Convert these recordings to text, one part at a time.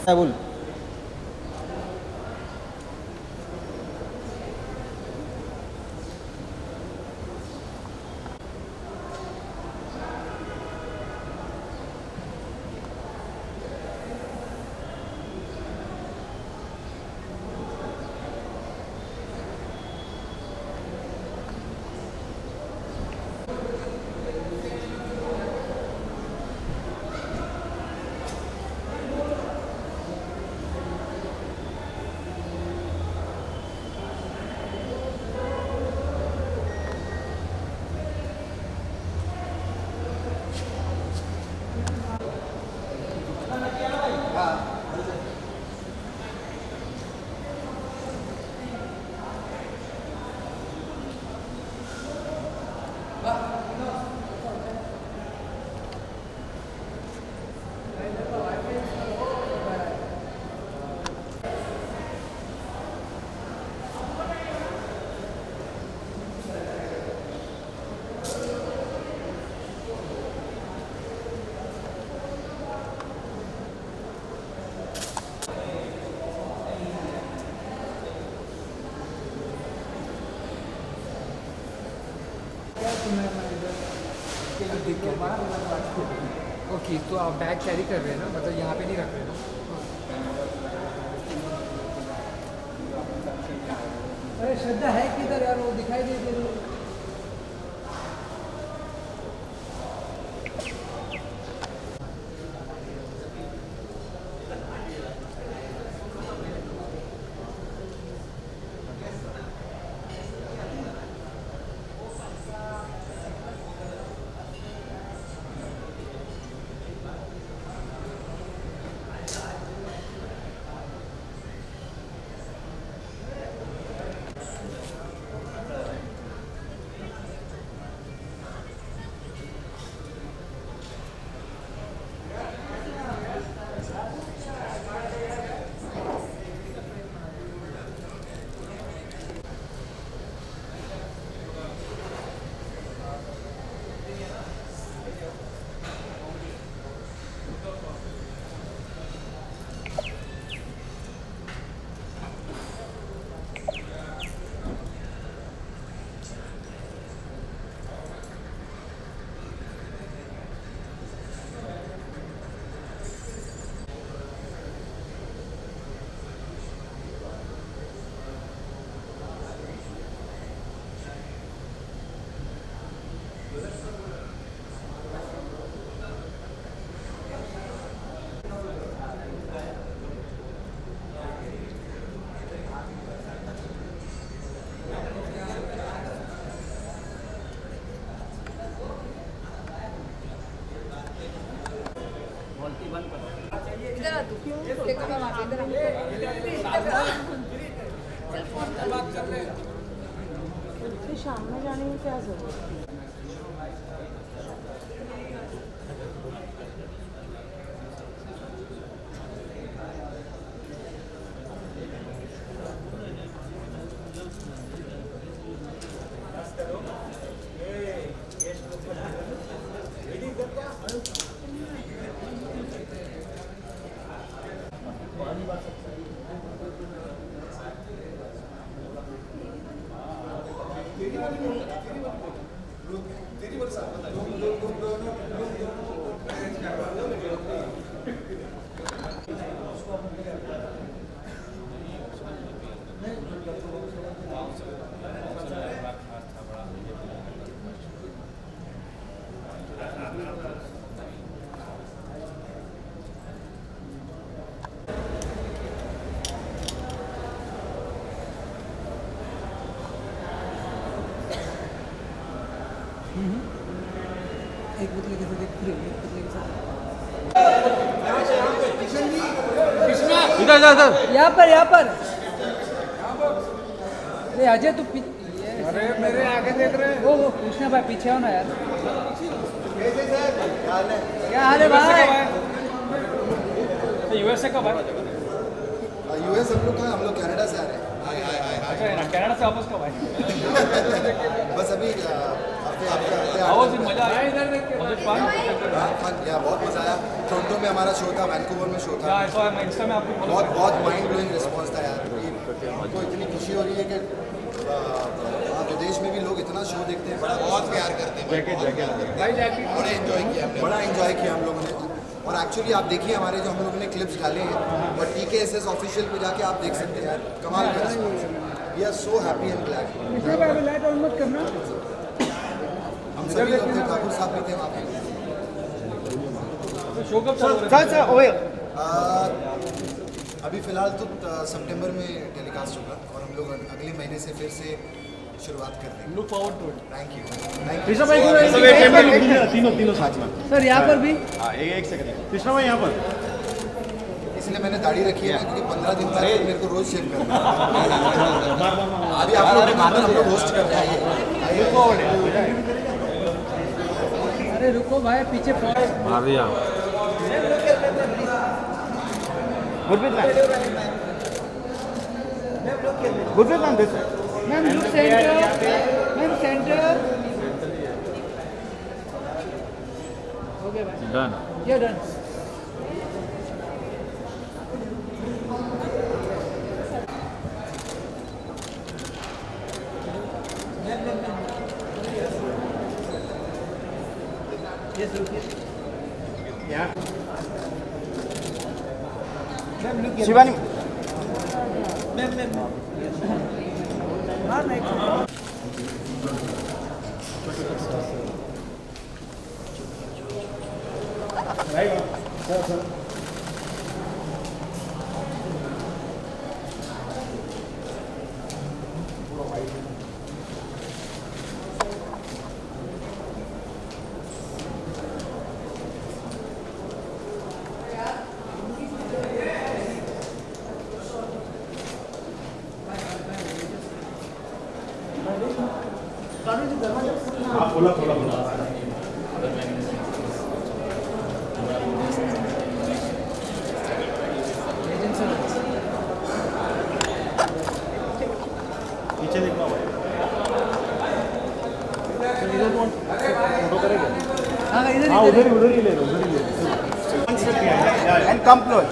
क्या बोल। ओके, तो आप बैग कैरी कर रहे हैं ना, मतलब यहाँ पे नहीं रख रहे हैं ना? अरे श्रद्धा है किधर यार, वो दिखाई दे रही है। इधर आ तू, देखो मैं वहाँ पे इधर शाम में जाने में क्या जरूरत है? एक पुतले के साथ एक पुतले के साथ इधर इधर इधर। यहाँ पर अरे अजय तू अरे मेरे आगे देख रहे हैं। वो कृष्णा भाई पीछे हो ना यार। क्या हाल है भाई? यूएसए कब है? यूएस हम लोग कहाँ, हम लोग कनाडा से आ रहे हैं। अच्छा, कनाडा से वापस कब आए? बस अभी हफ्ते मजा आया इधर देख के या बहुत मजा आया। टोरंटो में हमारा शो था, वैंकूवर में शो था। इंस्टा में आपको बहुत बहुत माइंड ब्लोइंग रिस्पॉन्स था यार। हमको इतनी खुशी हो रही है कि विदेश में भी लोग इतना शो देखते हैं, बड़ा बहुत प्यार करते हैं, बड़ा एंजॉय किया हम लोगों ने। और एक्चुअली आप देखिए हमारे जो हम लोगों ने क्लिप्स डाले हैं और TKSS ऑफिशियल पे जाके आप देख सकते हैं यार, कमाल का response. We are so happy and glad. हम सभी लोग थे, ठाकुर साहब भी थे वहाँ पे। शो कब चालू हो रहा है? अभी फिलहाल तो सितंबर में टेलीकास्ट होगा और हम लोग अगले महीने से फिर से शुरुआत कर देंगे। Look forward to it. Thank you. तीनों साथ में। सर यहाँ पर भी हाँ एक सेकंड कृष्णा भाई यहाँ पर। इसलिए मैंने दाढ़ी रखी है क्योंकि 15 दिन बाद मेरे को रोज शेव करना है। अभी आप लोग हम लोग होस्ट कर रहे हैं। अरे रुको भाई, पीछे मार दिया। Gurpreet ma'am this ma'am look centre, ma'am centre. Okay भाई, डन। ये डन। शिवानी आप बोला थोड़ा पीछे देखना भाई। हाँ इधर हाँ उधर ही ले लो and come close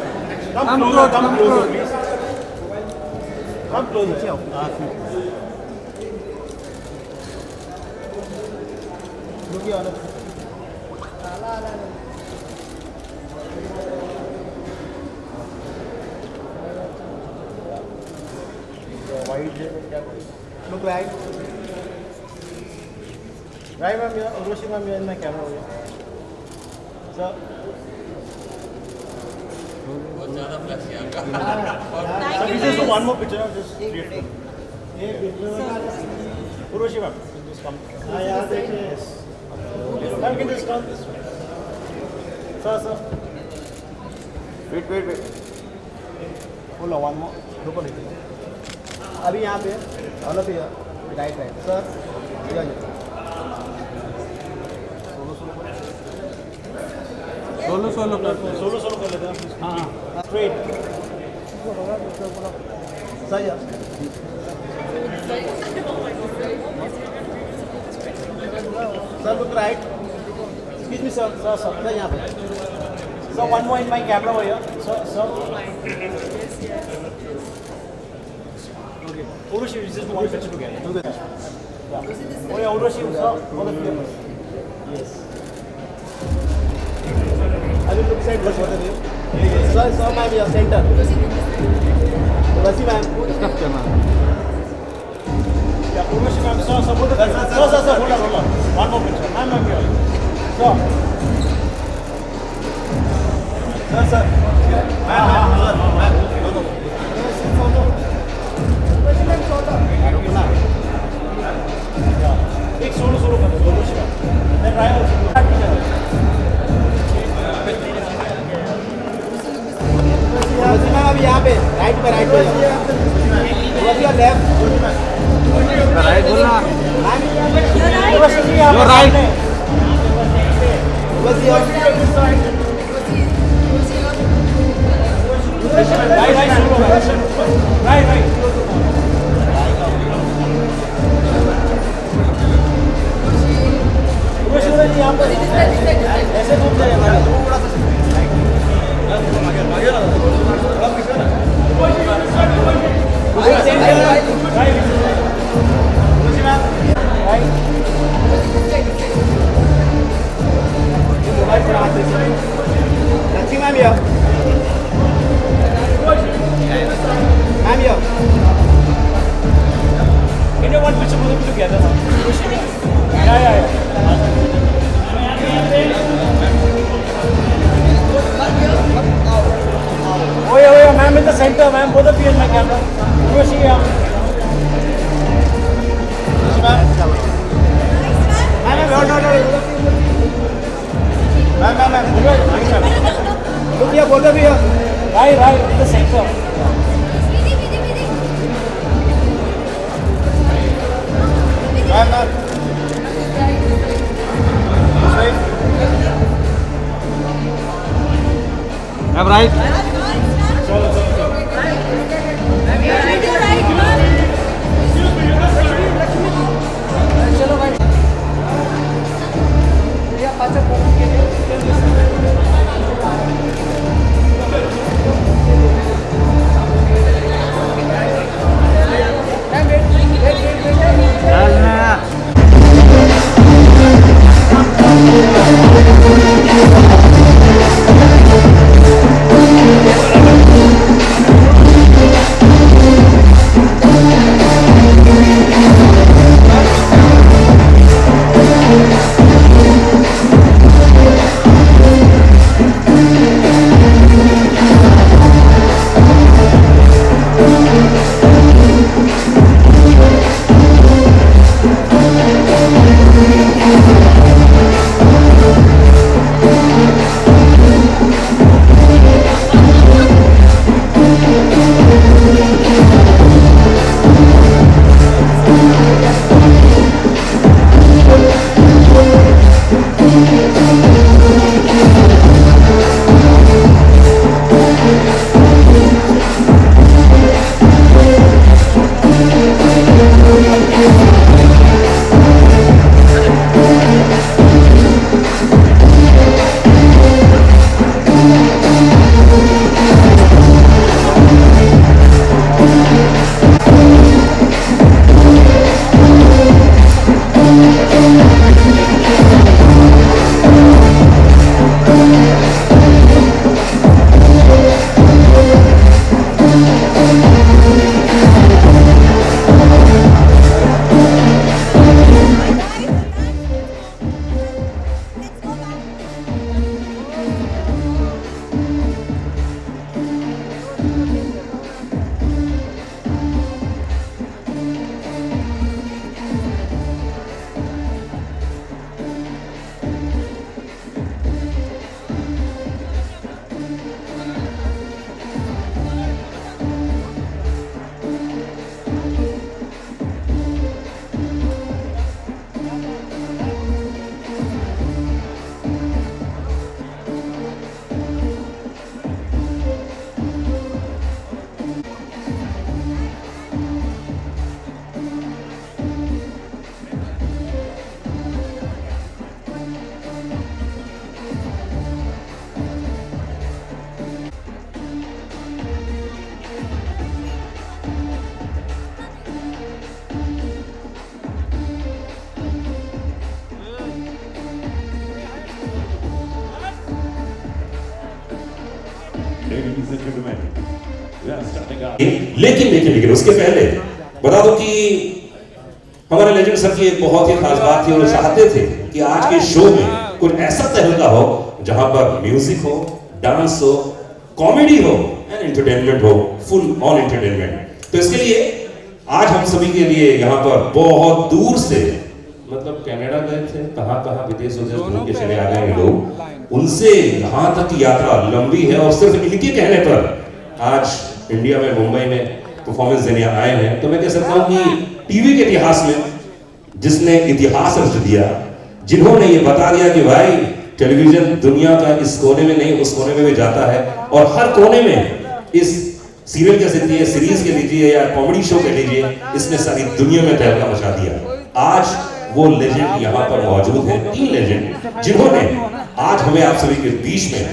come close please come close लुकी on white look right ma'am या उर्वशी मैम या ना कैमरा हो गया सर बहुत ज़्यादा फ्लैश किया just one more picture just create ये उर्वशी मैम just come हाँ यार देखिए ma'am can just come this way sir wait hold on one more रुको नहीं अभी यहाँ पे all of here right sir solo कर लेते हैं हाँ स्ट्रेट सही है sir look right excuse me sir यहाँ पे sir one more in my camera हो here sir Urushi is just one picture together. Do this. Yeah. Oh yeah, Urushi, sir. All of you. Yes. I will look center for the view. Sir, ma'am, your center. Urushi, ma'am. Stop, ma'am. Yeah, Urushi, ma'am. Sir, hold on. Sir, hold on. One more picture. Ma'am, here. Sir. Ma'am. एक solo कर दो मैं try ma'am अभी यहाँ पे right पे left right बोलना right right together now. Yeah. Oh yeah, ma'am in the center, ma'am. Both of you in my camera. Urvashi, yeah. Look here, both of you. Right, in the center. Have right. चलो भाई भैया पाचक बोलने के लिए लेकिन उसके पहले बता दो कि हमारे लेजेंड सर की एक बहुत ही खास बात थी और चाहते थे कि आज के शो में कुछ ऐसा तरीका हो जहां पर म्यूजिक हो, डांस हो, कॉमेडी हो एंड एंटरटेनमेंट हो, फुल ऑन एंटरटेनमेंट। तो इसके लिए आज हम सभी के लिए यहाँ पर बहुत दूर से मतलब कनाडा गए थे, कहाँ विदेश घूम के चले आ गए लोग, उनसे यहाँ तक की यात्रा लंबी है और सिर्फ इनके कहने पर आज इंडिया में मुंबई में परफॉर्मेंस देने आए हैं। तो मैं कह सकता हूँ कि टीवी के इतिहास में जिसने इतिहास रच दिया, जिन्होंने ये बता दिया कि भाई टेलीविजन दुनिया का इस कोने में नहीं उस कोने में भी जाता है और हर कोने में इस सीरियल कह सकती है, सीरीज के लीजिए या कॉमेडी शो के लीजिए, इसने सारी दुनिया में तहलका मचा दिया। आज वो लेजेंड यहाँ पर मौजूद हैं, 3 लेजेंड जिन्होंने आज हमें आप सभी के बीच में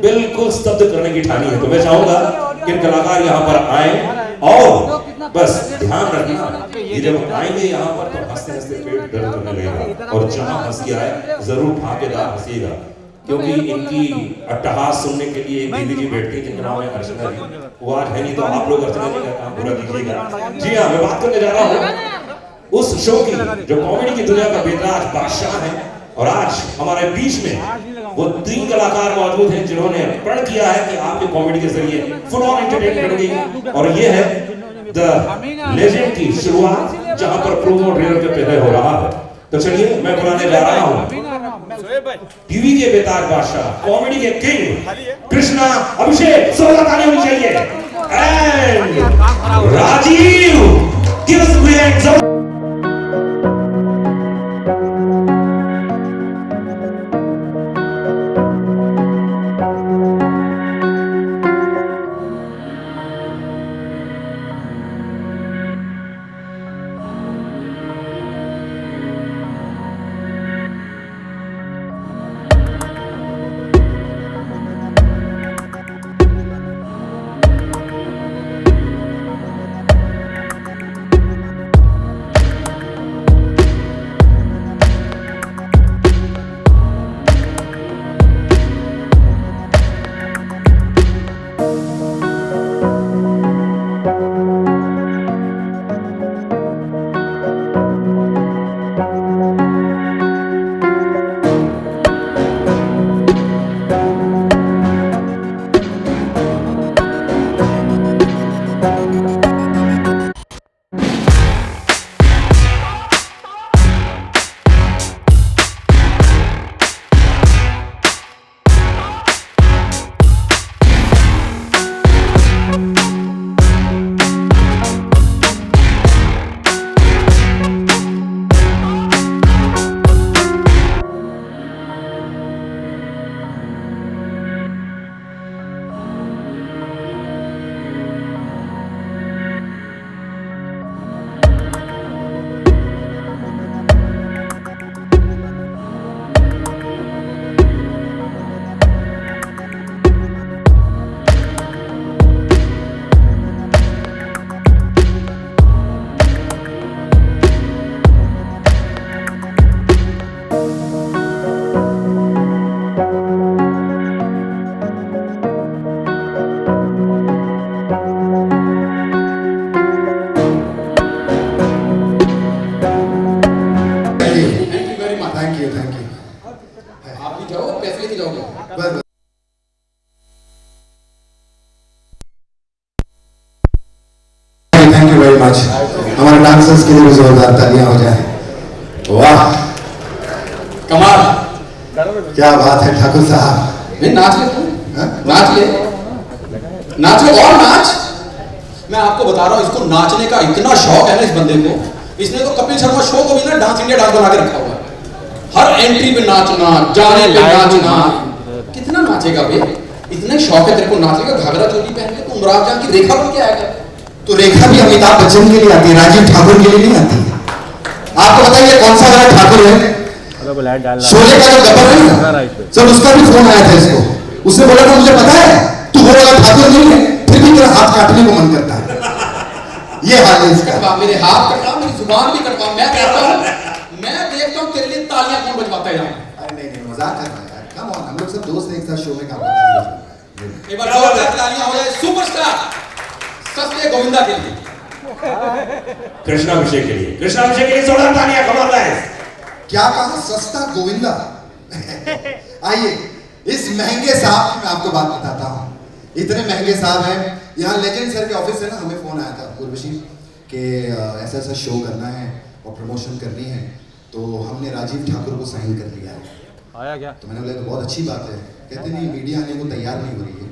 बिल्कुल स्तब्ध करने की ठानी है। तो मैं चाहूंगा कि कलाकार यहाँ पर आए और बस ध्यान रखना ये जब आएंगे यहाँ पर तो हंसते हंसते पेट दर्द करने लगेगा और जहां हंसी आए जरूर ठाकेदार हंसीगा, क्योंकि इनकी अट्टहास सुनने के लिए एक दीदी जी बैठती है जिनका नाम है अर्चना जी। वो आज है नहीं तो आप लोग अर्चना जी का काम पूरा कीजिएगा। जी हाँ, मैं बात करने जा रहा हूँ उस शो की जो कॉमेडी की दुनिया का बेताज बादशाह है। और आज हमारे बीच में वो 3 कलाकार मौजूद हैं जिन्होंने प्रण किया है कि आपके कॉमेडी के जरिए फुल ऑन एंटरटेनमेंट होगी। और ये है द लेजेंड की शुरुआत, जहां पर प्रोमो ट्रेलर के पहले हो रहा है। तो चलिए मैं बुलाने जा रहा हूं टीवी के बेताज बादशाह, कॉमेडी के किंग कृष्णा अभिषेक। जोरदार ताली होनी चाहिए। And Rajiv, give us great. Thank you very much. हमारे डांसर्स के लिए भी जोरदार तालियां हो जाए। वाह कमाल, क्या बात है ठाकुर साहब। नाच ले तू, नाच ले, नाच ले और नाच। मैं आपको बता रहा हूँ, इसको नाचने का इतना शौक है ना इस बंदे को, इसने तो कपिल शर्मा शो को भी ना डांस इंडिया डांस बना के रखा हुआ है। हर एंट्री पे नाचना, जाने पे नाचना। कितना नाचेगा बे? इतने शौक है तेरे को नाचने का। घाघरा चोली पहन के तुम राज जान की रेखा बन के आएगा। तो रेखा भी अमिताभ बच्चन के लिए आती है, राजीव ठाकुर के लिए नहीं आती। आपको बताइए कौन सा वाला ठाकुर है? शोले का जो गब्बर है ना सर, उसका भी फोन आया था इसको। उसने बोला था मुझे पता है तू वो वाला ठाकुर नहीं है, फिर भी तेरा हाथ काटने को मन करता है। ये हाल है इसका। मेरे हाथ कटवा, मेरी जुबान भी कटवा। मैं कहता हूँ, मैं देखता हूँ तेरे लिए तालियां कौन बजवाता है यहाँ। अरे नहीं मजाक कर रहा है यार, कम ऑन, हम लोग सब दोस्त एक साथ शो में काम करते हैं। एक बार जोरदार तालियां हो जाए सुपरस्टार सस्ते गोविंदा के लिए, कृष्णा अभिषेक के लिए, कृष्णा अभिषेक के लिए जोरदार तालियां। कमाल है। क्या कहा? सस्ता गोविंदा। आइए इस महंगे साहब की मैं आपको बात बताता हूँ। इतने महंगे साहब हैं। यहाँ लेजेंड सर के ऑफिस से ना हमें फोन आया था उर्वशी कि ऐसा ऐसा शो करना है और प्रमोशन करनी है, तो हमने राजीव ठाकुर को साइन कर लिया है। आया क्या? तो मैंने बोला तो बहुत अच्छी बात है। कहते नहीं मीडिया आने को तैयार नहीं हो रही है।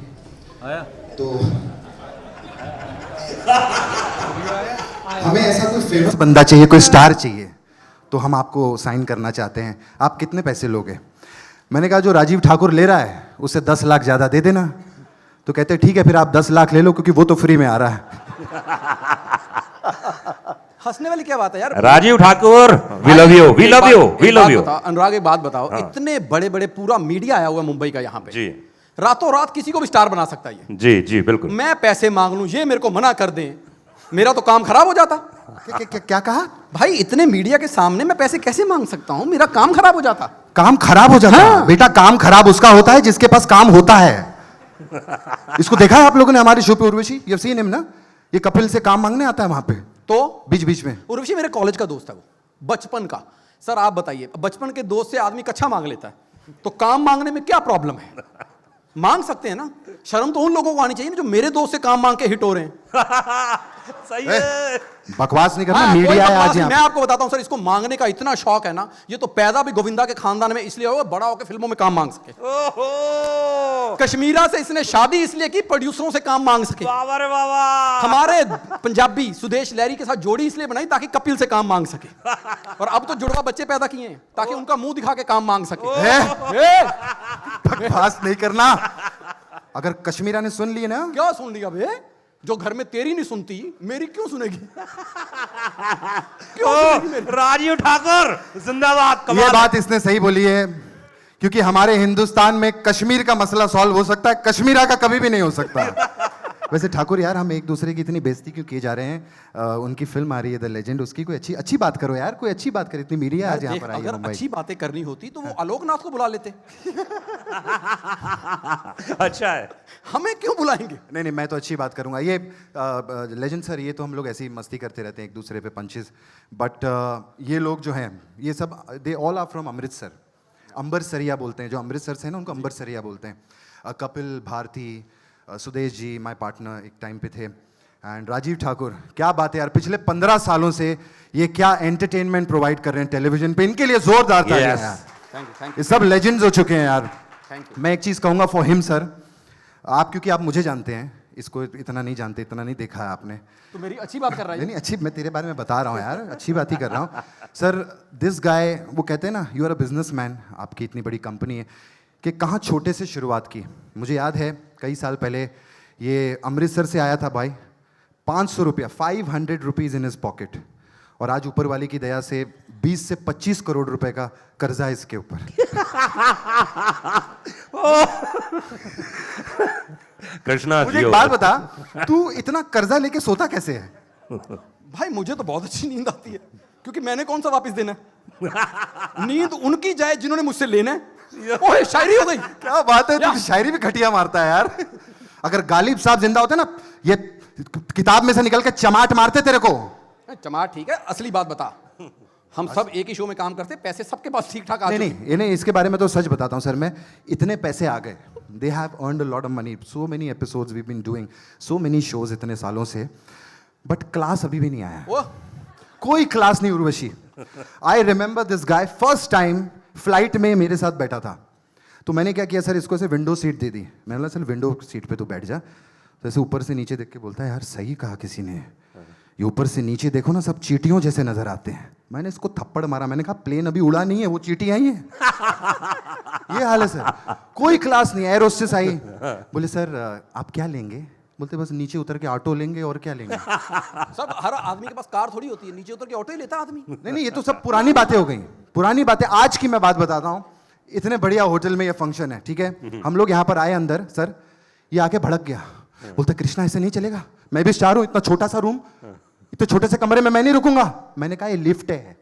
आया तो हमें ऐसा कोई फेमस बंदा चाहिए, कोई स्टार चाहिए, तो हम आपको साइन करना चाहते हैं। आप कितने पैसे लोगे? मैंने कहा जो राजीव ठाकुर ले रहा है उससे 10 लाख ज़्यादा दे देना। तो कहते ठीक है फिर आप 10 लाख ले लो, क्योंकि वो तो फ्री में आ रहा है। हंसने वाली क्या बात है यार। Rajeev Thakur, we love you, we love you, we love you. Anurag एक बात बताओ, इतने बड़े बड़े पूरा मीडिया आया हुआ है मुंबई का यहाँ पे जी, रातों रात किसी को भी स्टार बना सकता है ये। जी जी बिल्कुल। मैं पैसे मांग लूं, ये मेरे को मना कर दें, मेरा तो काम खराब हो जाता। क्या कहा भाई? इतने मीडिया के सामने मैं पैसे कैसे मांग सकता हूं? मेरा काम खराब हो जाता। काम खराब हो जाता है? हाँ। बेटा काम खराब उसका होता है जिसके पास काम होता है। इसको देखा है आप लोगों ने हमारे शो पे? Urvashi, you have seen him ना? ये कपिल से काम मांगने आता है वहां पे। तो बीच बीच में उर्वशी मेरे कॉलेज का दोस्त है वो, बचपन का। सर आप बताइए, बचपन के दोस्त से आदमी कच्छा मांग लेता है, तो काम मांगने में क्या प्रॉब्लम है? मांग सकते हैं ना। शर्म तो उन लोगों को आनी चाहिए ना जो मेरे दोस्त से काम मांग के हिट हो रहे हैं। सही है। बकवास नहीं करना, हाँ, कोई मीडिया है बकवास आज नहीं। यहाँ मैं आपको बताता हूं सर, इसको मांगने का इतना शौक है ना, ये तो पैदा भी गोविंदा के खानदान में इसलिए हुआ बड़ा होकर फिल्मों में काम मांग सके। ओहो, कश्मीरा से इसने शादी इसलिए की प्रोड्यूसरों से काम मांग सके। बाबा रे बाबा। हमारे पंजाबी सुदेश लहरी के साथ जोड़ी इसलिए बनाई ताकि कपिल से काम मांग सके, और अब तो जुड़वा बच्चे पैदा किए हैं ताकि उनका मुंह दिखा के काम मांग सके। बकवास नहीं करना। अगर कश्मीरा ने सुन ली ना, क्या सुन लिया बे? जो घर में तेरी नहीं सुनती मेरी क्यों सुनेगी? क्यों सुनेगी मेरी? राजीव ठाकुर जिंदाबाद। ये बात इसने सही बोली है, क्योंकि हमारे हिंदुस्तान में कश्मीर का मसला सॉल्व हो सकता है, कश्मीरा का कभी भी नहीं हो सकता। वैसे ठाकुर यार, हम एक दूसरे की इतनी बेइज्जती क्यों किए जा रहे हैं? उनकी फिल्म आ रही है द लेजेंड, उसकी कोई अच्छी बात करो यार, कोई अच्छी बात करो। इतनी मीडिया आज यहाँ देख, पर आई है अगर मुंबई। अच्छी बातें करनी होती तो वो आलोकनाथ को बुला लेते। अच्छा है। हमें क्यों बुलाएंगे? नहीं नहीं, मैं तो अच्छी बात करूंगा। ये लेजेंड सर, ये तो हम लोग ऐसी ही मस्ती करते रहते हैं एक दूसरे पे पंचेस, बट ये लोग जो हैं ये सब they all are from Amritsar. अम्बरसरिया बोलते हैं, जो अमृतसर से है ना उनको अम्बरसरिया बोलते हैं। कपिल भारती, सुदेश जी माय पार्टनर एक टाइम पे थे, एंड राजीव ठाकुर। क्या बात है यार, पिछले 15 सालों से ये क्या एंटरटेनमेंट प्रोवाइड कर रहे हैं टेलीविजन पे, इनके लिए जोरदार तालियां Yes. यार। थैंक ये सब लेजेंड्स हो चुके हैं यार। Thank you. मैं एक चीज़ कहूँगा फॉर हिम सर, आप क्योंकि आप मुझे जानते हैं, इसको इतना नहीं जानते, इतना नहीं देखा है आपने। तो मेरी अच्छी बात कर रहा है। नहीं अच्छी, मैं तेरे बारे में बता रहा हूँ यार, अच्छी बात ही कर रहा हूँ सर। दिस गाय, वो कहते हैं ना यू आर अ बिजनेसमैन, आपकी इतनी बड़ी कंपनी है, कि कहाँ छोटे से शुरुआत की। मुझे याद है कई साल पहले ये अमृतसर से आया था भाई, 500 रुपया, 500 रुपीज़ इन हिज पॉकेट, और आज ऊपर वाले की दया से 20 से 25 करोड़ रुपए का कर्जा है इसके ऊपर। कृष्णा मुझे एक बात बता, तू इतना कर्जा लेके सोता कैसे है? भाई मुझे तो बहुत अच्छी नींद आती है, क्योंकि मैंने कौन सा वापस देना है? नींद उनकी जाए जिन्होंने मुझसे लेना है। ओए शायरी हो गई। क्या बात है, तू शायरी भी घटिया मारता है यार। अगर गालिब साहब जिंदा होते ना, ये किताब में से निकल के चमाट मारते तेरे को। चमाट ठीक है, असली बात बता। हम सब एक ही शो में काम करते, पैसे सबके पास ठीक ठाक आ नहीं नहीं, इन्हें इसके बारे में तो सच बताता हूँ सर मैं, इतने पैसे आ गए, they have earned a lot of money, so many episodes we been doing, so many shows इतने सालों से, बट क्लास अभी भी नहीं आया। वो कोई क्लास नहीं Urvashi. I remember this guy, first time flight में मेरे साथ बैठा था, तो मैंने क्या किया सर, इसको ऐसे विंडो सीट दे दी। मैंने बोला सर विंडो सीट पे तू बैठ जा, तो ऐसे ऊपर से नीचे देख के बोलता है यार सही कहा किसी ने, ये ऊपर से नीचे देखो ना सब चींटियों जैसे नजर आते हैं। मैंने इसको थप्पड़ मारा, मैंने कहा प्लेन अभी उड़ा नहीं है, वो चींटियां ही है। ये हाल है सर, कोई क्लास नहीं। एयर होस्टेस आई, बोले सर आप क्या लेंगे? बोलते बस नीचे उतर के ऑटो लेंगे, और क्या लेंगे? सब हर आदमी के पास कार थोड़ी होती है, नीचे उतर के ऑटो ही लेता आदमी। नहीं, ये तो सब पुरानी बातें हो गई, पुरानी बातें। आज की मैं बात बताता हूँ, इतने बढ़िया होटल में ये फंक्शन है, ठीक है, हम लोग यहाँ पर आए अंदर, सर ये आके भड़क गया, बोलता कृष्णा ऐसे नहीं चलेगा, मैं भी स्टार हूँ, इतना छोटा सा रूम, इतने छोटे से कमरे में मैं नहीं रुकूंगा। मैंने कहा ये लिफ्ट है,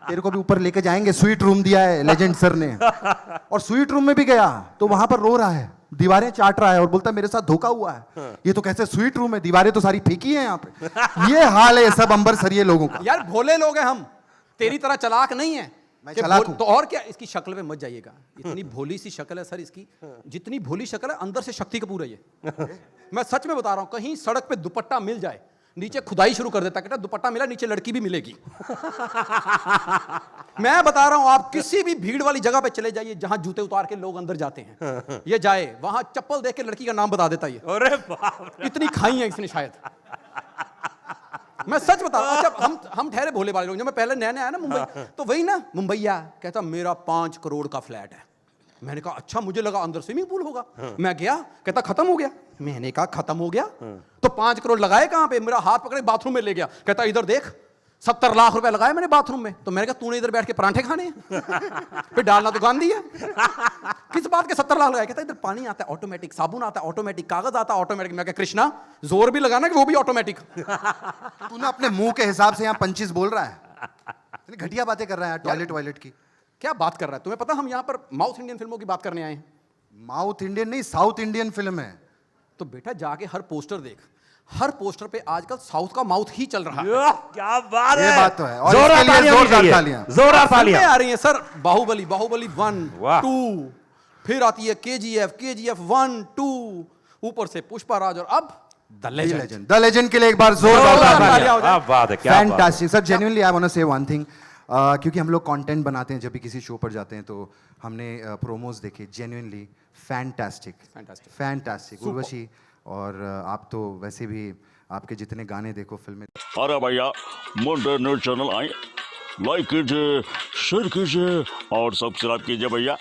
तेरे को भी ऊपर लेके जाएंगे, स्वीट रूम दिया है लेजेंड सर ने। और स्वीट रूम में भी गया तो वहां पर रो रहा है, दीवारें चाट रहा है और बोलता मेरे साथ धोखा हुआ है, ये तो कैसे स्वीट रूम है, दीवारें तो सारी फेंकी है यहाँ पे। ये हाल है सब अम्बरसरिये लोगों का। यार भोले लोग हैं हम, तेरी तरह चलाक नहीं है। मैं चालाक हूं। तो और क्या, इसकी शक्ल पे मत जाइएगा, इतनी भोली सी शक्ल है सर इसकी, जितनी भोली शक्ल है अंदर से शक्ति कपूर है ये। मैं सच में बता रहा हूं, कहीं सड़क पे दुपट्टा मिल जाए, नीचे खुदाई शुरू कर देता, कहता दुपट्टा मिला, नीचे लड़की भी मिलेगी। मैं बता रहा हूं, आप किसी भी भीड़ वाली जगह पे चले जाइए जहां जूते उतार के लोग अंदर जाते हैं, ये जाए वहां चप्पल देख के लड़की का नाम बता देता ये। अरे बाप रे। इतनी खाई है इसने शायद। मैं सच बता रहा हूं, जब हम ठहरे भोले वाले लोग, जब मैं पहले नया नया आया ना मुंबई, तो वही ना मुंबईया कहता मेरा 5 करोड़ का फ्लैट है। मैंने कहा अच्छा, मुझे लगा अंदर स्विमिंग पूल होगा। मैं गया, कहता खत्म हो गया। मैंने कहा खत्म हो गया तो 5 करोड़ लगाए कहां पे? मेरा हाथ पकड़े बाथरूम में ले गया, कहता इधर देख 70 लाख रुपए लगाए मैंने बाथरूम में। तो मैंने कहा तूने इधर बैठ के परांठे खाने हैं? फिर डालना तो गांधी है। किस बात के 70 लाख लगाए? कहता इधर पानी आता है ऑटोमेटिक, साबुन आता है ऑटोमेटिक, कागज आता है ऑटोमेटिक। मैं कहा कृष्णा जोर भी लगाना कि वो भी ऑटोमेटिक। तू ना अपने मुंह के हिसाब से यहाँ पंचीस बोल रहा है, घटिया बातें कर रहा है टॉयलेट वायलेट की। क्या बात कर रहा है? तुम्हें पता हम यहाँ पर माउथ इंडियन फिल्मों की बात करने आए हैं। माउथ इंडियन नहीं, साउथ इंडियन फिल्म है। तो बेटा जाके हर पोस्टर देख, हर पोस्टर पे आजकल साउथ का माउथ ही चल रहा है। क्या बात ये है, बात तो है। और जोरदार इसके लिए तालियां होनी जोरदार चाहिए। तालियां। जोरदार फिल्में तालियां। आ रही हैं सर, बाहुबली 1 वाह। 2, फिर आती है KGF 1 2, ऊपर से पुष्पाराज और अब द लेजेंड। द लेजेंड के लिए एक बार जोरदार जोरदार तालियां। तालियां हो जाए। क्या बात है, क्या बात है। Fantastic sir, genuinely I want to say one thing, क्योंकि हम लोग कंटेंट बनाते हैं जब भी किसी शो पर जाते हैं, तो हमने प्रोमोज देखे, जेन्युइनली फैंटास्टिक फैंटास्टिक उर्वशी। और आप तो वैसे भी आपके जितने गाने देखो फिल्में, अरे भैया मुंडे न्यूज चैनल आए, लाइक कीजिए, शेयर कीजिए और सब्सक्राइब कीजिए भैया।